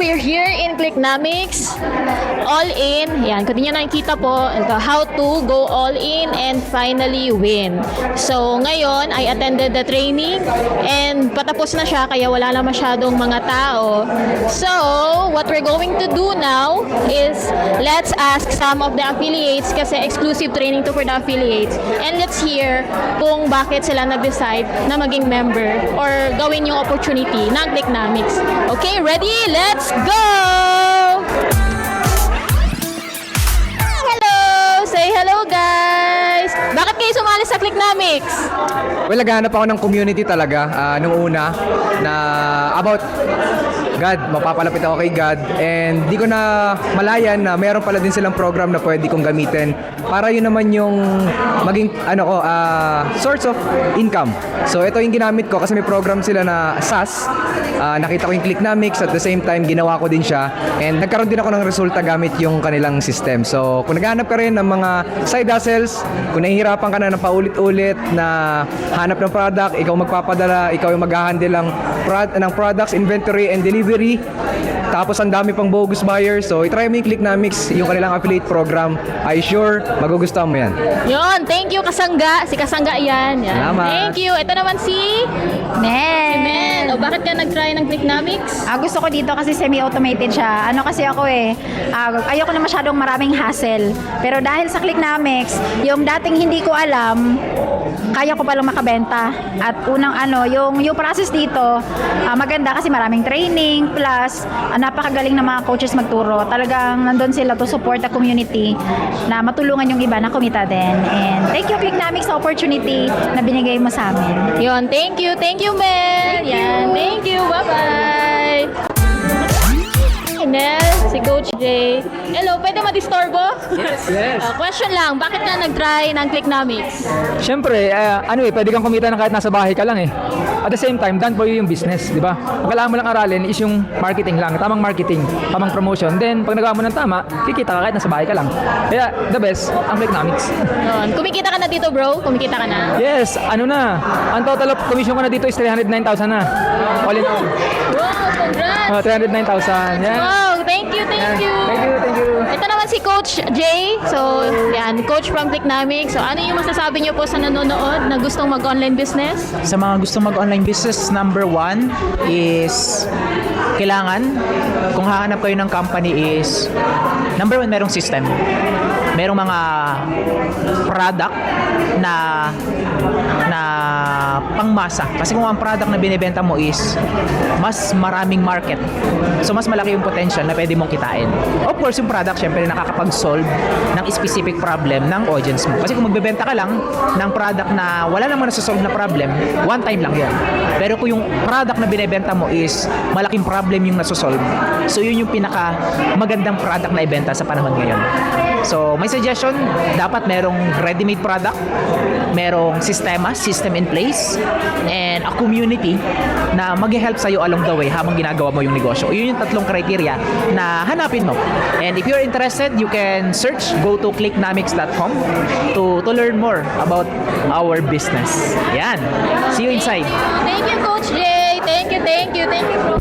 we're here in Clicknomics. All in. Yan, kung niyo nakikita po, how to go all in and finally win. So, ngayon, I attended the training and patapos na siya kaya wala na masyadong mga tao. So, what we're going to do now is let's ask some of the affiliates kasi exclusive training to for the affiliates. And let's hear kung bakit sila nag-decide na maging member or gawin yung opportunity ng Clicknomics. Okay, ready? Let's go! Hello! Say hello, guys! Bakit kayo sumali sa Clicknomics? Well, naghahanap ako ng community talaga nung una na about God, mapapalapit ako kay God, and di ko na malayan na meron pala din silang program na pwede kong gamitin para yun naman yung maging source of income. So ito yung ginamit ko kasi may program sila na SaaS. Nakita ko yung Clicknomics, at the same time ginawa ko din siya, and nagkaroon din ako ng resulta gamit yung kanilang system. So kung naghahanap ka rin ng mga side hustles, kung nahihirapan ka na ng paulit-ulit na hanap ng product, ikaw magpapadala, ikaw yung mag-handle ng products, inventory and delivery, tapos ang dami pang bogus buyers, so itry mo yung Clicknomics, yung kanilang affiliate program. I sure magugustuhan mo yan. Yun, thank you Kasangga. Si Kasangga yan. Salamat. Thank you. Ito naman si Mel. O bakit ka nag-try ng Clicknomics? Gusto ko dito kasi semi-automated siya. Ano kasi ako ayoko na masyadong maraming hassle. Pero dahil sa Clicknomics, yung dating hindi ko alam, kaya ko palang makabenta. At unang yung process dito, maganda kasi maraming training, plus napakagaling na mga coaches magturo. Talagang nandun sila to support the community na matulungan yung iba na kumita din. And thank you Clicknomics sa opportunity na binigay mo sa amin. Yun, thank you, Mel. Yan, thank you. Bye-bye. Nel, si Coach Jay. Hello, pwede madistorbo? Yes. Question lang, bakit ka nag-try ng Clicknomics? Siyempre, pwede kang kumita na kahit nasa bahay ka lang eh. At the same time, done for you yung business, di ba? Ang kailangan mo lang aralin is yung marketing lang, tamang marketing, tamang promotion. Then, pag nagawa mo ng tama, kikita ka kahit nasa bahay ka lang. Kaya, the best, ang Clicknomics. Yun, kumikita ka na dito, bro? Kumikita ka na? Yes, ang total of commission ko na dito is 309,000 na. All in all. Wow, congrats! 309,000. Yeah. Wow, thank you. Thank you. Ito naman si Coach Jay. So, yan, Coach from Clicknomics. So, ano yung masasabi niyo po sa nanonood na gustong mag-online business? Sa mga gusto mag-online business, number one is kailangan, kung hahanap kayo ng company is, number one, merong system. Merong mga product na pangmasa. Kasi kung ang product na binibenta mo is mas maraming market, so mas malaki yung potential na pwede mong kitain. Of course, yung product syempre nakakapag-solve ng specific problem ng audience mo. Kasi kung magbebenta ka lang ng product na wala namang nasa-solve na problem, one time lang yan. Pero kung yung product na binibenta mo is malaking problem yung nasa-solve, so yun yung pinaka magandang product na ibenta sa panahon ngayon. So, my suggestion, dapat merong ready-made product, merong system in place, and a community na mag-help sa'yo along the way habang ginagawa mo yung negosyo. Yun yung tatlong criteria na hanapin mo. And if you're interested, you can search, go to clicknomics.com to learn more about our business. Yan. See you inside. Thank you, Coach Jay. Thank you, bro.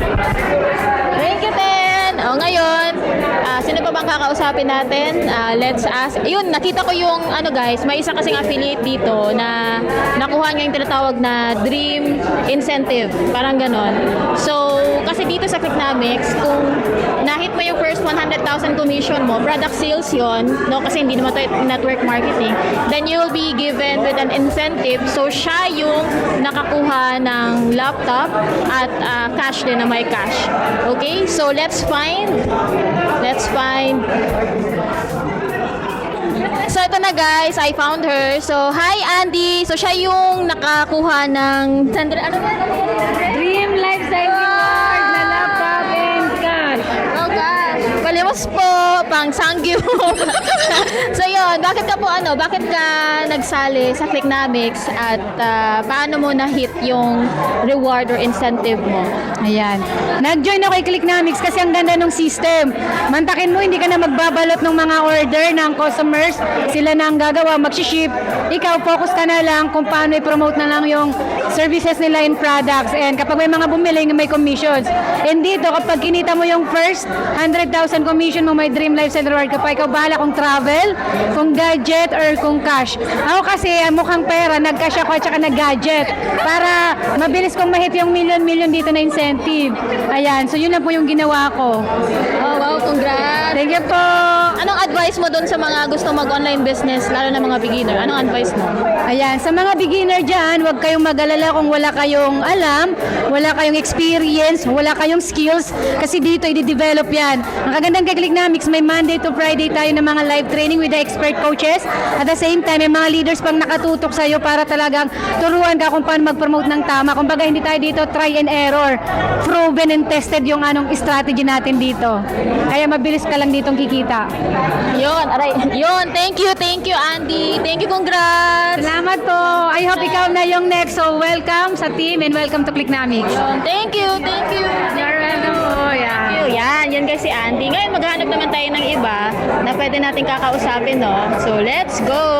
Thank you, Ten. O, ngayon, sino pa bang kakausapin natin? Let's ask. Yun, nakita ko yung, guys, may isa kasing affiliate dito na nakuha niya yung tinatawag na dream incentive. Parang ganon. So, kasi dito sa Clicknomics, kung nahit mo yung first 100,000 commission mo, product sales yon, no? Kasi hindi naman ito network marketing, then you will be given with an incentive. So, siya yung nakakuha ng laptop at cash din na may cash. Okay? So, let's find. So, ito na guys, I found her. So, hi Andy. So, siya yung nakakuha ng Dream Lifestyle Reward na laptop and cash. Oh gosh. Palimos po. Sangyu. So yun, bakit ka nagsali sa Clicknomics at paano mo na-hit yung reward or incentive mo? Ayan. Nag-join ako kay Clicknomics kasi ang ganda ng system. Mantakin mo, hindi ka na magbabalot ng mga order ng customers. Sila na ang gagawa, mag-ship. Ikaw, focus ka na lang kung paano i-promote na lang yung services nila in products. And kapag may mga bumili, may commissions. And dito, kapag kinita mo yung first 100,000 commission mo, may Dream Lifestyle Reward ka pa. Ikaw bahala kung travel, kung gadget, or kung cash. Ako kasi, mukhang pera, nag-cash ako at saka nag-gadget. Para mabilis kong mahit yung million dito na incentive. Ayan, so yun na po yung ginawa ko. Oh, wow, congrats! Thank you po! Anong advice mo doon sa mga gusto mag-online business, lalo na mga beginner? Anong advice mo? Ayan, sa mga beginner dyan, huwag kayong mag-alala kung wala kayong alam, wala kayong experience, wala kayong skills, kasi dito i-develop yan. Ang kagandang kay Clicknomics, may Monday to Friday tayo ng mga live training with the expert coaches. At the same time, may mga leaders pang nakatutok sa'yo para talagang turuan ka kung paano mag-promote ng tama. Kumbaga, hindi tayo dito try and error. Proven and tested yung strategy natin dito. Kaya mabilis ka lang ditong kikita. Yun, aray. Yun, thank you, Andy. Thank you, congrats! Salamat po. I hope ikaw na yung next. So, welcome sa team and welcome to Clicknomics. Yun, thank you. You're welcome po. Yeah. Yan guys si Andy. Ngayon, maghanap naman tayo ng iba na pwede natin kakausapin, no? So, let's go!